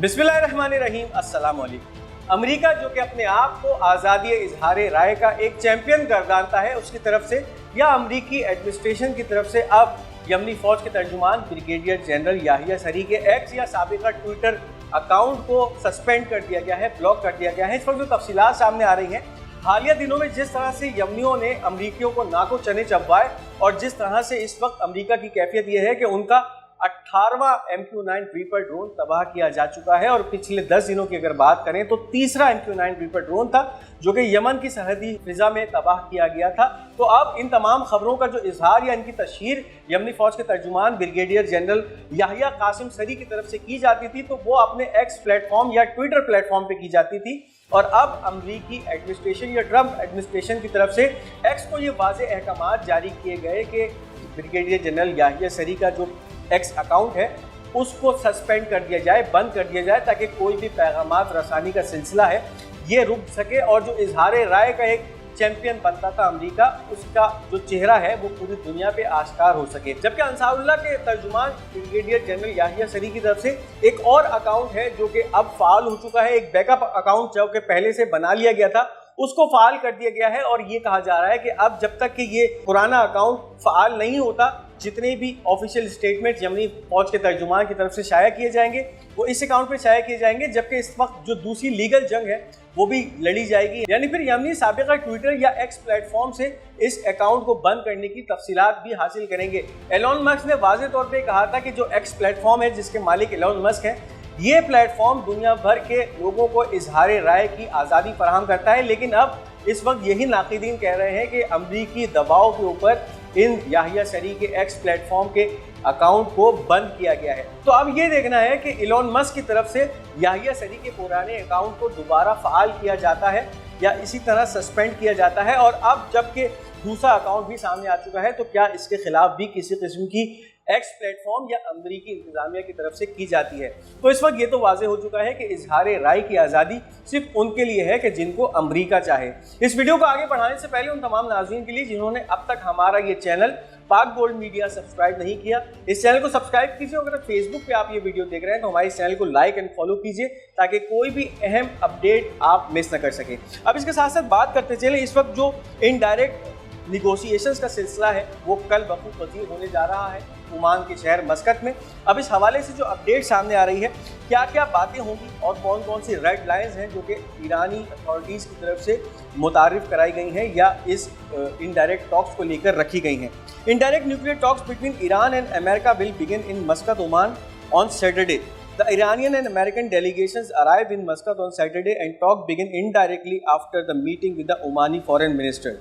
बिस्मिल्लाहिर्रहमानिर्रहीम, अस्सलाम वालेकुम। अमेरिका जो कि अपने आप को आज़ादी इजहार राय का एक चैंपियन गर्दानता है, उसकी तरफ से या अमेरिकी एडमिनिस्ट्रेशन की तरफ से अब यमनी फौज के तर्जुमान ब्रिगेडियर जनरल याहिया सरी के एक्स या साबिका ट्विटर अकाउंट को सस्पेंड कर दिया गया है, ब्लॉक कर दिया गया है। इस वक्त जो तफसीलात सामने आ रही हैं, हालिया दिनों में जिस तरह से यमनियों ने अमरीकियों को नाको चने चबवाए और जिस तरह से इस वक्त अमरीका की कैफियत यह है कि उनका 18वां MQ-9 रीपर ड्रोन तबाह किया जा चुका है और पिछले 10 दिनों की अगर बात करें तो तीसरा MQ-9 रीपर ड्रोन था जो कि यमन की सरहदी फिजा में तबाह किया गया था। तो अब इन तमाम खबरों का जो इजहार या इनकी तशहीर यमनी फौज के तर्जुमान ब्रिगेडियर जनरल याहिया कासिम सरी की तरफ से की जाती थी, तो वो अपने एक्स प्लेटफॉर्म या ट्विटर प्लेटफॉर्म पे की जाती थी। और अब अमरीकी एडमिनिस्ट्रेशन या ट्रंप एडमिनिस्ट्रेशन की तरफ से एक्स को ये वाज़े अहकामात जारी किए गए कि ब्रिगेडियर जनरल याहिया सरी का जो एक्स अकाउंट है उसको सस्पेंड कर दिया जाए, बंद कर दिया जाए, ताकि कोई भी पैगामात रसानी का सिलसिला है ये रुक सके और जो इजहार राय का एक चैंपियन बनता था अमेरिका, उसका जो चेहरा है वो पूरी दुनिया पे आश्कार हो सके। जबकि अंसारुल्लाह के तर्जुमान ब्रिगेडियर जनरल याहिया सरी की तरफ से एक और अकाउंट है जो कि अब फाल हो चुका है, एक बैकअप अकाउंट जो कि पहले से बना लिया गया था उसको फाल कर दिया गया है। और ये कहा जा रहा है कि अब जब तक कि ये पुराना अकाउंट फाल नहीं होता, जितने भी ऑफिशियल स्टेटमेंट यमनी फौज के तर्जुमान की तरफ से शाया किए जाएंगे वो इस अकाउंट पे शाया किए जाएंगे, जबकि इस वक्त जो दूसरी लीगल जंग है वो भी लड़ी जाएगी। यानी फिर यमनी साबिका ट्विटर या एक्स प्लेटफॉर्म से इस अकाउंट को बंद करने की तफसीलात भी हासिल करेंगे। एलोन मस्क ने वाज़े तौर पे कहा था कि जो एक्स प्लेटफॉर्म है जिसके मालिक एलोन मस्क है, ये प्लेटफॉर्म दुनिया भर के लोगों को इजहार राय की आज़ादी फराहम करता है, लेकिन अब इस वक्त यही नाक़िदीन कह रहे हैं कि अमरीकी दबाव के ऊपर इन याहिया सरी के एक्स प्लेटफॉर्म के अकाउंट को बंद किया गया है। तो अब ये देखना है कि एलोन मस्क की तरफ से याहिया सरी के पुराने अकाउंट को दोबारा फ़ाल किया जाता है या इसी तरह सस्पेंड किया जाता है। और अब जबकि दूसरा अकाउंट भी सामने आ चुका है, तो क्या इसके खिलाफ भी किसी किस्म की एक्स प्लेटफॉर्म या अमरीकी इंतजामिया की तरफ से की जाती है। तो इस वक्त ये तो वाज़े हो चुका है कि इजहार राय की आज़ादी सिर्फ उनके लिए है कि जिनको अमरीका चाहे। इस वीडियो को आगे बढ़ाने से पहले उन तमाम नाज़रीन के लिए जिन्होंने अब तक हमारा ये चैनल पाक गोल्ड मीडिया सब्सक्राइब नहीं किया, इस चैनल को सब्सक्राइब कीजिए। अगर फेसबुक पे आप ये वीडियो देख रहे हैं तो हमारे इस चैनल को लाइक एंड फॉलो कीजिए ताकि कोई भी अहम अपडेट आप मिस न कर सकें। अब इसके साथ साथ बात करते चले, इस वक्त जो इनडायरेक्ट निगोशिएशंस का सिलसिला है वो कल वक़ूफ़ पज़ीर होने जा रहा है ओमान के शहर मस्कत में। अब इस हवाले से जो अपडेट सामने आ रही है, क्या क्या बातें होंगी और कौन कौन सी रेड लाइंस हैं जो कि ईरानी अथॉरिटीज़ की तरफ से मुतारिफ कराई गई हैं या इस इनडायरेक्ट टॉक्स को लेकर रखी गई हैं। Indirect nuclear talks between Iran and America will begin in मस्कत Oman on Saturday. The Iranian and American delegations arrived in Muscat on Saturday and talk begin indirectly after the meeting with the Omani foreign minister.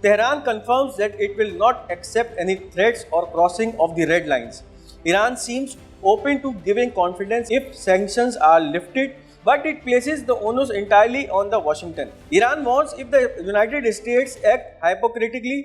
Tehran confirms that it will not accept any threats or crossing of the red lines. Iran seems open to giving confidence if sanctions are lifted, but it places the onus entirely on the Washington. Iran warns if the United States act hypocritically,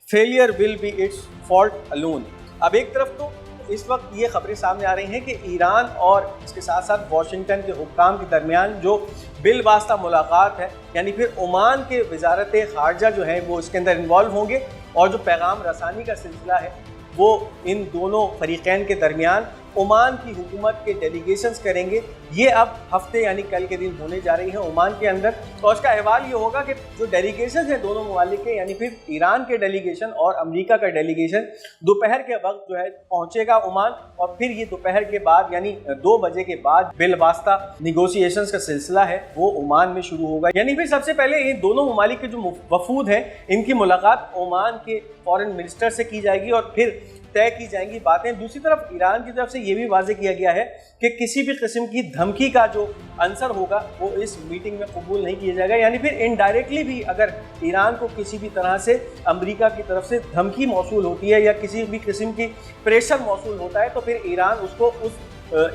failure will be its fault alone. अब एक तरफ तो इस वक्त ये खबरें सामने आ रही हैं कि ईरान और इसके साथ साथ वाशिंगटन के हुक्काम के दरमियान जो बिलवास्ता मुलाकात है, यानी फिर ओमान के वजारत खारजा जो है वो इसके अंदर इन्वॉल्व होंगे और जो पैगाम रसानी का सिलसिला है वो इन दोनों फरीक़ैन के दरमियान ओमान की हुकूमत के डेलीगेशंस करेंगे। ये अब हफ्ते यानी कल के दिन होने जा रही हैं ओमान के अंदर। तो उसका अहवाल ये होगा कि जो डेलीगेशंस हैं दोनों ममालिक के, यानी फिर ईरान के डेलीगेशन और अमेरिका का डेलीगेशन दोपहर के वक्त जो है पहुंचेगा ओमान और फिर ये दोपहर के बाद यानी 2 बजे के बाद बिलवास्ता निगोशिएशंस का सिलसिला है वो ओमान में शुरू होगा। यानी फिर सबसे पहले ये दोनों ममालिक के जो वफूद हैं इनकी मुलाकात ओमान के फॉरेन मिनिस्टर से की जाएगी और फिर तय की जाएंगी बातें। दूसरी तरफ ईरान की तरफ से ये भी वाज़े किया गया है कि किसी भी किस्म की धमकी का जो आंसर होगा वो इस मीटिंग में कबूल नहीं किया जाएगा। यानी फिर इनडायरेक्टली भी अगर ईरान को किसी भी तरह से अमेरिका की तरफ से धमकी मौसूल होती है या किसी भी किस्म की प्रेशर मौसूल होता है तो फिर ईरान उसको उस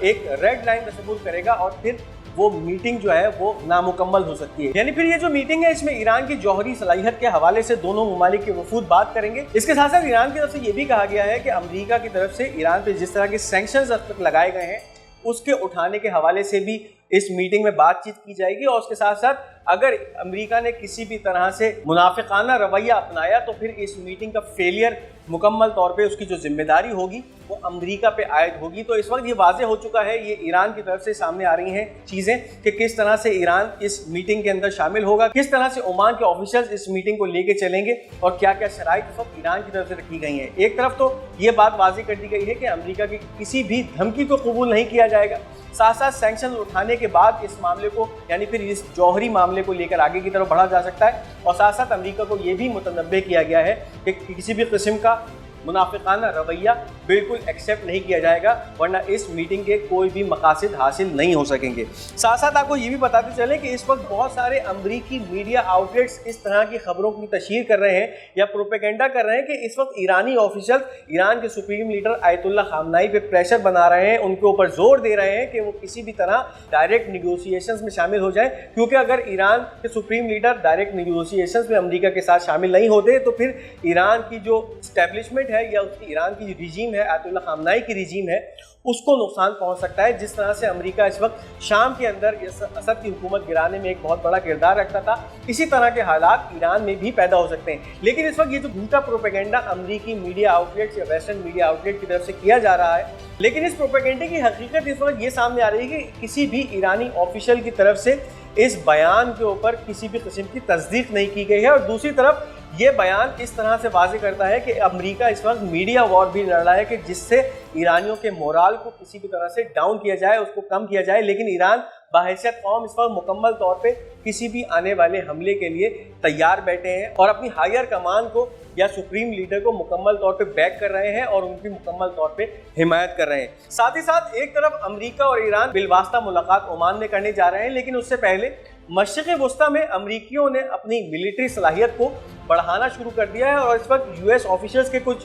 एक रेड लाइन तस्वुर करेगा और फिर वो मीटिंग जो है वो नामुकम्मल हो सकती है। यानी फिर ये जो मीटिंग है इसमें ईरान की जौहरी सलाहियत के हवाले से दोनों ममालिक के वफूद बात करेंगे। इसके साथ साथ ईरान की तरफ से ये भी कहा गया है कि अमेरिका की तरफ से ईरान पे जिस तरह के सैंक्शंस अब तक लगाए गए हैं उसके उठाने के हवाले से भी इस मीटिंग में बातचीत की जाएगी और उसके साथ साथ अगर अमेरिका ने किसी भी तरह से मुनाफिकाना रवैया अपनाया तो फिर इस मीटिंग का फेलियर मुकम्मल तौर पे उसकी जो जिम्मेदारी होगी वो अमेरिका पे आयद होगी। तो इस वक्त ये वाज़ेह हो चुका है, ये ईरान की तरफ से सामने आ रही हैं चीज़ें कि किस तरह से ईरान इस मीटिंग के अंदर शामिल होगा, किस तरह से ओमान के ऑफिशियल्स इस मीटिंग को लेके चलेंगे और क्या क्या शराइत इस वक्त ईरान की तरफ से रखी गई हैं। एक तरफ तो ये बात वाज़ेह कर दी गई है कि अमेरिका की किसी भी धमकी को कबूल नहीं किया जाएगा, साथ साथ सैंक्शन उठाने के बाद इस मामले को यानी फिर इस जौहरी मामले को लेकर आगे की तरफ बढ़ा जा सकता है और साथ साथ अमेरिका को ये भी मुतनब्बे किया गया है कि किसी भी किस्म का मुनाफिकाना रवैया बिल्कुल एक्सेप्ट नहीं किया जाएगा, वरना इस मीटिंग के कोई भी मकासद हासिल नहीं हो सकेंगे। साथ साथ आपको ये भी बताते चलें कि इस वक्त बहुत सारे अमरीकी मीडिया आउटलेट्स इस तरह की खबरों की तशहीर कर रहे हैं या प्रोपेगेंडा कर रहे हैं कि इस वक्त ईरानी ऑफिशियल ईरान के सुप्रीम लीडर आयतुल्लाह खामनाई पे प्रेशर बना रहे हैं, उनके ऊपर जोर दे रहे हैं कि वो किसी भी तरह डायरेक्ट निगोशिएशंस में शामिल हो जाए, क्योंकि अगर ईरान के सुप्रीम लीडर डायरेक्ट निगोशिएशंस में अमेरिका के साथ शामिल नहीं होते तो फिर ईरान की जो स्टैब्लिशमेंट है या उसकी ईरान की जो रिजीम है, आयतुल्लाह खामनाई की रिजीम है, उसको नुकसान पहुंच सकता है। जिस तरह से अमेरिका इस वक्त शाम के अंदर असद की हुकूमत गिराने में एक बहुत बड़ा किरदार रखता था, इसी तरह के हालात ईरान में भी पैदा हो सकते हैं। लेकिन इस वक्त ये जो झूठा प्रोपेगेंडा अमेरिकी मीडिया आउटलेट्स या वेस्टर्न मीडिया आउटलेट की तरफ से किया जा रहा है, लेकिन इस प्रोपेगेंडे की हकीकत इस वक्त ये सामने आ रही है कि किसी भी ईरानी ऑफिशियल की तरफ से इस बयान के ऊपर किसी भी किस्म की तस्दीक नहीं की गई है। और दूसरी तरफ ये बयान इस तरह से वाज़ेह करता है कि अमेरिका इस वक्त मीडिया वॉर भी लड़ रहा है कि जिससे ईरानियों के मोराल को किसी भी तरह से डाउन किया जाए, उसको कम किया जाए। लेकिन ईरान बाहैसियत कौम इस वक्त मुकम्मल तौर पे किसी भी आने वाले हमले के लिए तैयार बैठे हैं और अपनी हायर कमान को या सुप्रीम लीडर को मुकम्मल तौर पे बैक कर रहे हैं और उनकी मुकम्मल तौर पे हिमायत कर रहे हैं। साथ ही साथ एक तरफ अमेरिका और ईरान बिलवास्ता मुलाकात ओमान में करने जा रहे हैं, लेकिन उससे पहले मशरिक़ वस्ता में अमरीकियों ने अपनी मिलिट्री सलाहियत को बढ़ाना शुरू कर दिया है और इस वक्त यूएस ऑफिशियल्स के कुछ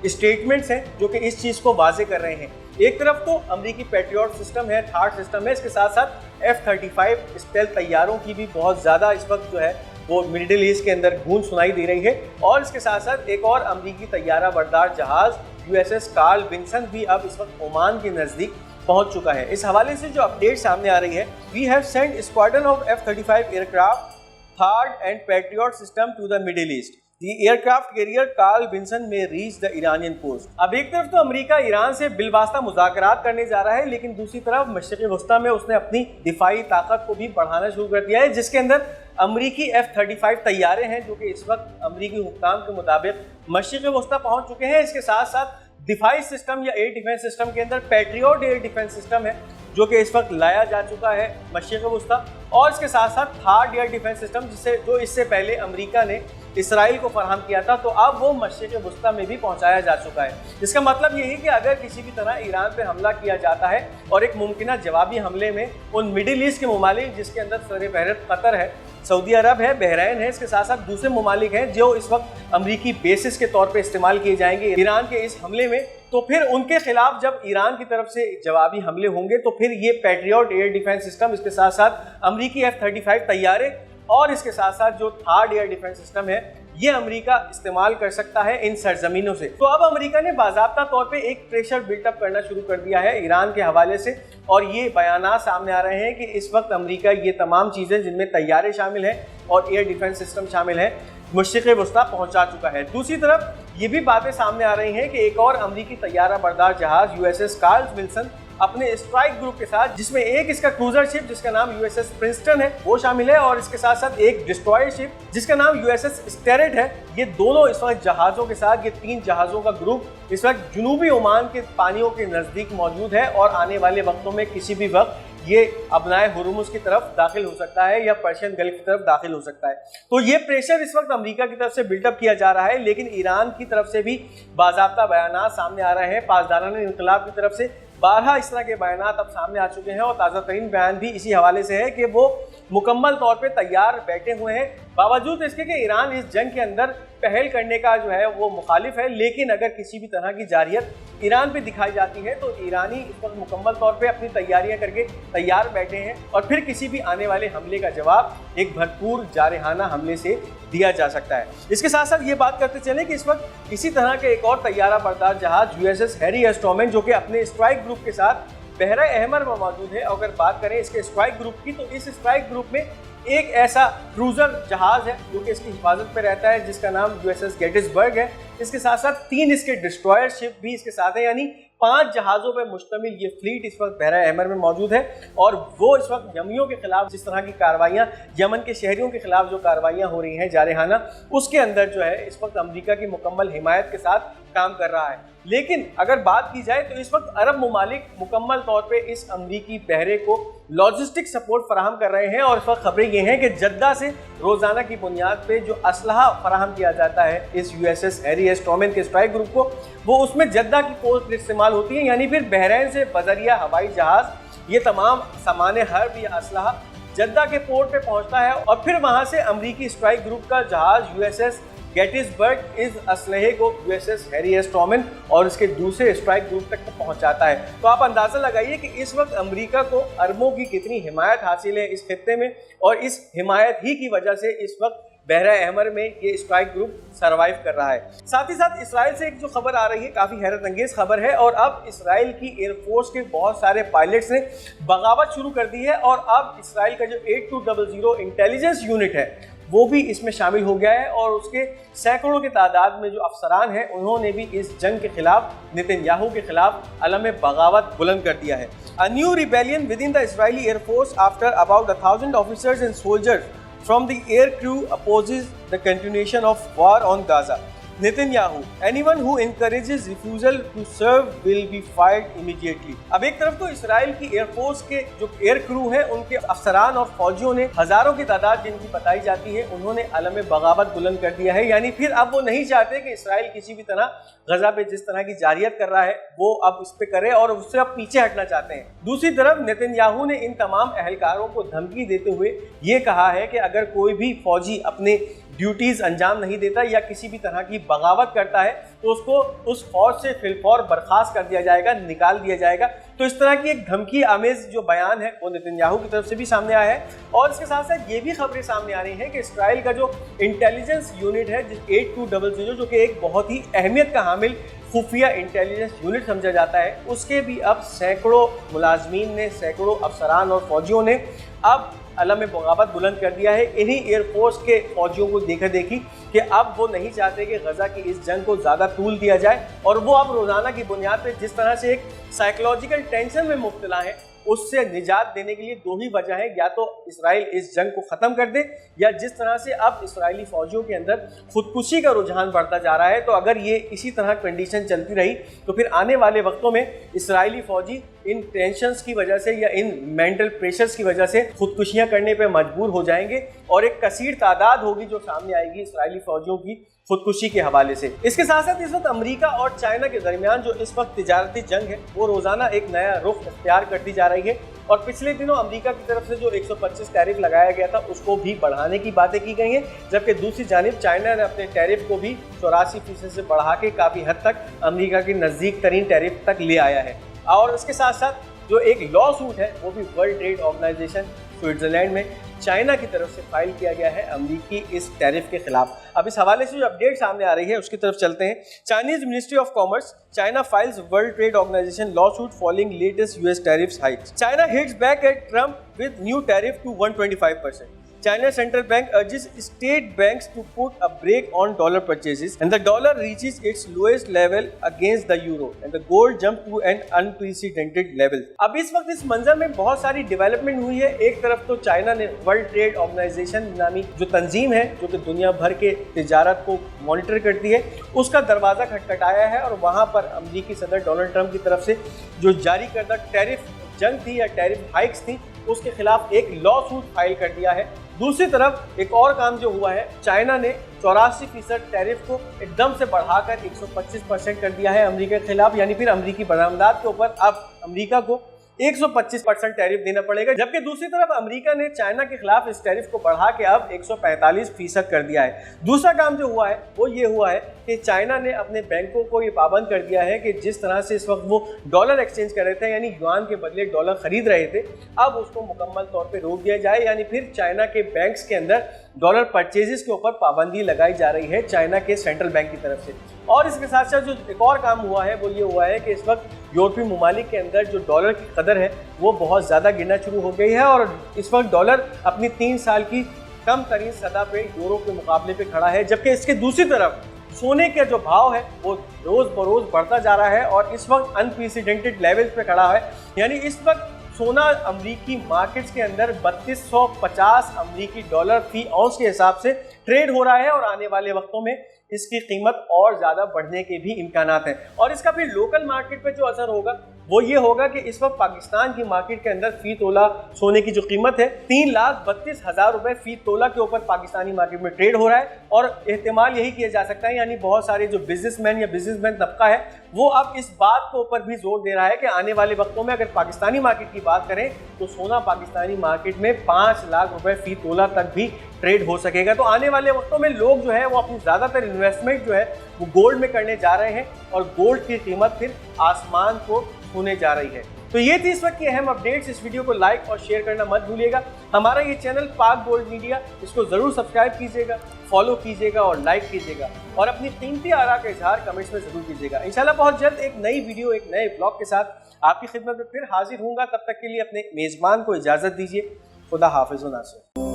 स्टेटमेंट्स हैं जो कि इस चीज़ को वाज़ेह कर रहे हैं। एक तरफ तो अमरीकी पैट्रियट सिस्टम है, थार्ड सिस्टम है, इसके साथ साथ F-35 स्टेल्थ तैयारों की भी बहुत ज़्यादा इस वक्त जो है वो मिडिल ईस्ट के अंदर गूंज सुनाई दे रही है। और इसके साथ साथ एक और अमरीकी तैयारा बरदार जहाज़ USS कार्ल विंसन भी अब इस वक्त ओमान के नज़दीक पहुंच चुका है। इस हवाले से जो अपडेट सामने आ रही है, we have sent squadron of F-35 aircraft THAAD and Patriot system to the Middle East. The aircraft carrier Carl Vinson में reach the Iranian coast। अब एक तरफ तो अमेरिका ईरान से बिलवास्ता मुज़ाकरात करने जा रहा है, लेकिन दूसरी तरफ मशरिक़ वस्ता में उसने अपनी दिफाई ताकत को भी बढ़ाना शुरू कर दिया है, जिसके अंदर अमरीकी F-35 तैयारे हैं जो कि इस वक्त अमरीकी हुक्काम के मुताबिक मशरिक़ वस्ता पहुंच चुके हैं। इसके साथ साथ दिफाई सिस्टम या एयर डिफेंस सिस्टम के अंदर पैट्रियट एयर डिफेंस सिस्टम है जो कि इस वक्त लाया जा चुका है मशरिक़ वस्ता, और इसके साथ साथ थर्ड एयर डिफेंस सिस्टम जो इससे पहले अमेरिका ने इसराइल को फराहम किया था, तो अब वो मशरिक़ वस्ता में भी पहुंचाया जा चुका है। इसका मतलब ये है कि अगर किसी भी तरह ईरान पे हमला किया जाता है और एक मुमकिन जवाबी हमले में उन मिडिल ईस्ट के ममालिक जिसके अंदर सर-ए-फहरिस्त कतर है, सऊदी अरब है, बहरैन है, इसके साथ साथ दूसरे ममालिक हैं जो इस वक्त अमरीकी बेसिस के तौर पे इस्तेमाल किए जाएंगे ईरान के इस हमले में, तो फिर उनके खिलाफ जब ईरान की तरफ से जवाबी हमले होंगे तो फिर ये पैट्रियट एयर डिफेंस सिस्टम, इसके साथ साथ अमरीकी F-35 तैयारे और इसके साथ साथ जो थर्ड एयर डिफेंस सिस्टम है ये अमेरिका इस्तेमाल कर सकता है इन सरजमीनों से। तो अब अमेरिका ने बाज़ाब्ता तौर पे एक प्रेशर बिल्टअप करना शुरू कर दिया है ईरान के हवाले से, और ये बयानात सामने आ रहे हैं कि इस वक्त अमेरिका ये तमाम चीज़ें जिनमें तैयारे शामिल हैं और एयर डिफेंस सिस्टम शामिल हैं मशरिक़ वस्ता पहुंचा चुका है। दूसरी तरफ ये भी बातें सामने आ रही हैं कि एक और अमरीकी तैयारा बरदार जहाज़ USS कार्ल विल्सन अपने स्ट्राइक ग्रुप के साथ, जिसमें एक इसका क्रूजर शिप जिसका नाम USS प्रिंसटन है वो शामिल है और इसके साथ साथ एक डिस्ट्रॉयर शिप जिसका नाम USS स्टेरेट है, ये दोनों इस वक्त जहाज़ों के साथ, ये 3 जहाज़ों का ग्रुप इस वक्त जुनूबी ओमान के पानियों के नज़दीक मौजूद है और आने वाले वक्तों में किसी भी वक्त ये अबनाए हुर्मुज़ की तरफ दाखिल हो सकता है या पर्शियन गल्फ की तरफ दाखिल हो सकता है। तो ये प्रेशर इस वक्त अमेरिका की तरफ से बिल्टअप किया जा रहा है, लेकिन ईरान की तरफ से भी बाज़ाब्ता बयानात सामने आ रहे हैं। पासदारान इनकलाब की तरफ से 12 इस तरह के बयानात अब सामने आ चुके हैं और ताज़ा तरीन बयान भी इसी हवाले से है कि वो मुकम्मल तौर पे तैयार बैठे हुए हैं, बावजूद इसके कि ईरान इस जंग के अंदर पहल करने का जो है वो मुखालिफ है। लेकिन अगर किसी भी तरह की जारियत ईरान पे दिखाई जाती है तो ईरानी इस वक्त मुकम्मल तौर पे अपनी तैयारियां करके तैयार बैठे हैं और फिर किसी भी आने वाले हमले का जवाब एक भरपूर जारहाना हमले से दिया जा सकता है। इसके साथ साथ ये बात करते चलें कि इस वक्त इसी तरह के एक और तैयारा बरदार जहाज USS हैरी एस ट्रूमैन जो कि अपने स्ट्राइक ग्रुप के साथ बहरा अहमर में मौजूद है। अगर बात करें इसके स्ट्राइक ग्रुप की, तो इस स्ट्राइक ग्रुप में एक ऐसा क्रूजर जहाज है जो कि इसकी हिफाजत पे रहता है, जिसका नाम USS गेटिसबर्ग है। इसके साथ साथ 3 इसके डिस्ट्रॉयर शिप भी इसके साथ है, यानी 5 जहाज़ों पर मुश्तमिल ये फ्लीट इस वक्त बहरा अहमर में मौजूद है। और वो इस वक्त यमियों के खिलाफ जिस तरह की कार्रवाइयाँ, यमन के शहरियों के खिलाफ जो कार्रवाइयाँ हो रही हैं जारहाना, उसके अंदर जो है इस वक्त अमेरिका की मुकम्मल हिमायत के साथ काम कर रहा है। लेकिन अगर बात की जाए तो इस वक्त अरब मुमालिक मुकम्मल तौर पे इस अमरीकी बहरे को लॉजिस्टिक सपोर्ट फराहम कर रहे हैं। और इस वक्त खबरें ये हैं कि जद्दा से रोज़ाना की बुनियाद पे जो असलहा फराहम किया जाता है इस USS हैरी एस ट्रूमैन के स्ट्राइक ग्रुप को, वो उसमें जद्दा की पोस्ट इस्तेमाल होती है, यानी फिर बहरीन से बजरिया हवाई जहाज़ ये तमाम सामान हर्ब या असलहा जद्दा के पोर्ट पे पहुंचता है और फिर वहां से अमरीकी स्ट्राइक ग्रुप का जहाज USS गेटिसबर्ग इस असलहे को USS हैरी एस ट्रूमैन और इसके दूसरे स्ट्राइक ग्रुप तक पहुंचाता है। तो आप अंदाज़ा लगाइए कि इस वक्त अमेरिका को अरबों की कितनी हिमायत हासिल है इस खित्ते में, और इस हिमायत ही की वजह से इस वक्त बहरा अहमर में ये स्ट्राइक ग्रुप सरवाइव कर रहा है। साथ ही साथ इसराइल से एक जो खबर आ रही है काफ़ी हैरत अंगेज खबर है, और अब इसराइल की एयरफोर्स के बहुत सारे पायलट्स ने बगावत शुरू कर दी है। और अब इसराइल का जो 8200 इंटेलिजेंस यूनिट है वो भी इसमें शामिल हो गया है, और उसके सैकड़ों की तादाद में जो अफसरान हैं उन्होंने भी इस जंग के खिलाफ, नेतन्याहू के खिलाफ अलम बगावत बुलंद कर दिया है। A new rebellion with in the Israeli air force after about 1000 officers and soldiers from the air crew opposes the continuation of war on Gaza. Netanyahu, anyone who encourages refusal to serve will be fired immediately. अब एक तरफ तो Israel की air force के जो air crew है उनके अफसरान और फौजियों ने हजारों की तादाद जिनकी बताई जाती है उन्होंने अलम बगावत बुलंद कर दिया है, यानी फिर अब वो नहीं चाहते कि इसराइल किसी भी तरह गजा पे जिस तरह की जारियत कर रहा है वो अब इस पे करे और उससे अब पीछे हटना चाहते हैं। दूसरी तरफ नेतन्याहू ने इन तमाम अहलकारों को धमकी देते हुए ये कहा है कि अगर कोई भी फौजी अपने ड्यूटीज अंजाम नहीं देता या किसी भी तरह की बगावत करता है तो उसको उस फौज से फिलफौर बर्खास्त कर दिया जाएगा, निकाल दिया जाएगा। तो इस तरह की एक धमकी आमेज जो बयान है वो नेतन्याहू की तरफ से भी सामने आया है। और इसके साथ साथ ये भी खबरें सामने आ रही हैं कि इसराइल का जो इंटेलिजेंस यूनिट है 8200 जो कि एक बहुत ही अहमियत का हामिल खुफिया इंटेलिजेंस यूनिट समझा जाता है, उसके भी अब सैकड़ों मुलाजमीन ने, सैकड़ों अफसरान और फौजियों ने अब अलम बगावत बुलंद कर दिया है। इन्हीं एयरफोर्स के फौजियों को देखा देखी कि अब वो नहीं चाहते कि गजा की इस जंग को ज़्यादा तूल दिया जाए, और वो अब रोज़ाना की बुनियाद पे जिस तरह से एक साइकोलॉजिकल टेंशन में मुब्तला है उससे निजात देने के लिए दो ही वजह है, या तो इसराइल इस जंग को ख़त्म कर दे या जिस तरह से अब इसराइली फ़ौजियों के अंदर खुदकुशी का रुझान बढ़ता जा रहा है। तो अगर ये इसी तरह कंडीशन चलती रही तो फिर आने वाले वक्तों में इसराइली फ़ौजी इन टेंशन्स की वजह से या इन मेंटल प्रेशर्स की वजह से खुदकुशियाँ करने पर मजबूर हो जाएंगे और एक कसीर तादाद होगी जो सामने आएगी इसराइली फ़ौजियों की खुदकुशी के हवाले से। इसके साथ साथ इस वक्त अमेरिका और चाइना के दरमियान जो इस वक्त तिजारती जंग है वो रोज़ाना एक नया रुख इख्तियार करती जा रही है, और पिछले दिनों अमेरिका की तरफ से जो 125 टैरिफ लगाया गया था उसको भी बढ़ाने की बातें की गई हैं, जबकि दूसरी जानिब चाइना ने अपने टैरिफ को भी 84% से बढ़ा के काफ़ी हद तक अमेरिका के नज़दीक तरीन टैरिफ तक ले आया है। और इसके साथ साथ जो एक लॉ सूट है वो भी वर्ल्ड ट्रेड ऑर्गेनाइजेशन स्विट्जरलैंड में चाइना की तरफ से फाइल किया गया है अमेरिकी इस टैरिफ के खिलाफ। अब इस हवाले से जो अपडेट सामने आ रही है उसकी तरफ चलते हैं। Chinese Ministry of Commerce China files World Trade Organization lawsuit following latest US tariffs hikes. China hits back at Trump with new tariff to 125%. China Central Bank urges state banks to put a brake on dollar purchases, and the dollar reaches its lowest level against the euro, and the gold jumped to an unprecedented level. अब इस वक्त इस मंजर में बहुत सारी development हुई है। एक तरफ तो चाइना ने वर्ल्ड ट्रेड ऑर्गेनाइजेशन नामी जो तंजीम है जो कि दुनिया भर के तिजारत को मॉनिटर करती है उसका दरवाज़ा खटखटाया है, और वहाँ पर अमेरिकी सदर डोनाल्ड ट्रंप की तरफ से जो जारी करदा टैरिफ जंग थी या टैरिफ हाइक्स थी उसके खिलाफ एक लॉ सूट फाइल कर दिया है। दूसरी तरफ एक और काम जो हुआ है, चाइना ने 84% टैरिफ को एकदम से बढ़ाकर 125% कर दिया है अमेरिका के खिलाफ, यानी फिर अमेरिकी बरामदात के ऊपर अब अमेरिका को 125% टैरिफ देना पड़ेगा। जबकि दूसरी तरफ अमेरिका ने चाइना के खिलाफ इस टैरिफ को बढ़ा के अब 145% कर दिया है। दूसरा काम जो हुआ है वो ये हुआ है कि चाइना ने अपने बैंकों को ये पाबंद कर दिया है कि जिस तरह से इस वक्त वो डॉलर एक्सचेंज कर रहे थे यानी युआन के बदले डॉलर खरीद रहे थे, अब उसको मुकम्मल तौर पे रोक दिया जाए, यानी फिर चाइना के बैंक्स के अंदर डॉलर परचेजेस के ऊपर पाबंदी लगाई जा रही है चाइना के सेंट्रल बैंक की तरफ से। और इसके साथ साथ जो एक और काम हुआ है वो ये हुआ है कि इस वक्त यूरोपीय ममालिक के अंदर जो डॉलर की कदर है वो बहुत ज़्यादा गिरना शुरू हो गई है और इस वक्त डॉलर अपनी 3 साल की कम तरीन सतह पे यूरो के मुकाबले पे खड़ा है, जबकि इसके दूसरी तरफ सोने का जो भाव है वो रोज़ बरोज़ बढ़ता जा रहा है और इस वक्त अनप्रेसिडेंटेड लेवल्स पे खड़ा है। यानी इस वक्त सोना अमरीकी मार्केट्स के अंदर 3250 अमरीकी डॉलर फी आउंस के हिसाब से ट्रेड हो रहा है और आने वाले वक्तों में इसकी कीमत और ज़्यादा बढ़ने के भी इम्कानात हैं। और इसका फिर लोकल मार्केट पे जो असर होगा वो ये होगा कि इस वक्त पाकिस्तान की मार्केट के अंदर फी तोला सोने की जो कीमत है 3,32,000 रुपए फी तोला के ऊपर पाकिस्तानी मार्केट में ट्रेड हो रहा है। और एहतिमाल यही किया जा सकता है, यानी बहुत सारे जो बिजनेसमैन या बिजनेसमैन तबका है वो अब इस बात के ऊपर भी जोर दे रहा है कि आने वाले वक्तों में अगर पाकिस्तानी मार्केट की बात करें तो सोना पाकिस्तानी मार्केट में 5 लाख रुपए फी तोला तक भी ट्रेड हो सकेगा। तो आने वाले वक्तों में लोग जो है वो अपनी ज़्यादातर इन्वेस्टमेंट जो है वो गोल्ड में करने जा रहे हैं और गोल्ड की कीमत फिर आसमान को छूने जा रही है। तो ये थी इस वक्त की अहम अपडेट्स। इस वीडियो को लाइक और शेयर करना मत भूलिएगा। हमारा ये चैनल पाक गोल्ड मीडिया, इसको ज़रूर सब्सक्राइब कीजिएगा, फॉलो कीजिएगा और लाइक कीजिएगा और अपनी कीमती आरा का इजहार कमेंट्स में ज़रूर कीजिएगा। इंशाल्लाह बहुत जल्द एक नई वीडियो, एक नए ब्लॉग के साथ आपकी खिदमत में फिर हाजिर हूँगा। तब तक के लिए अपने मेज़बान को इजाज़त दीजिए। खुदा हाफिज़ व नासिर।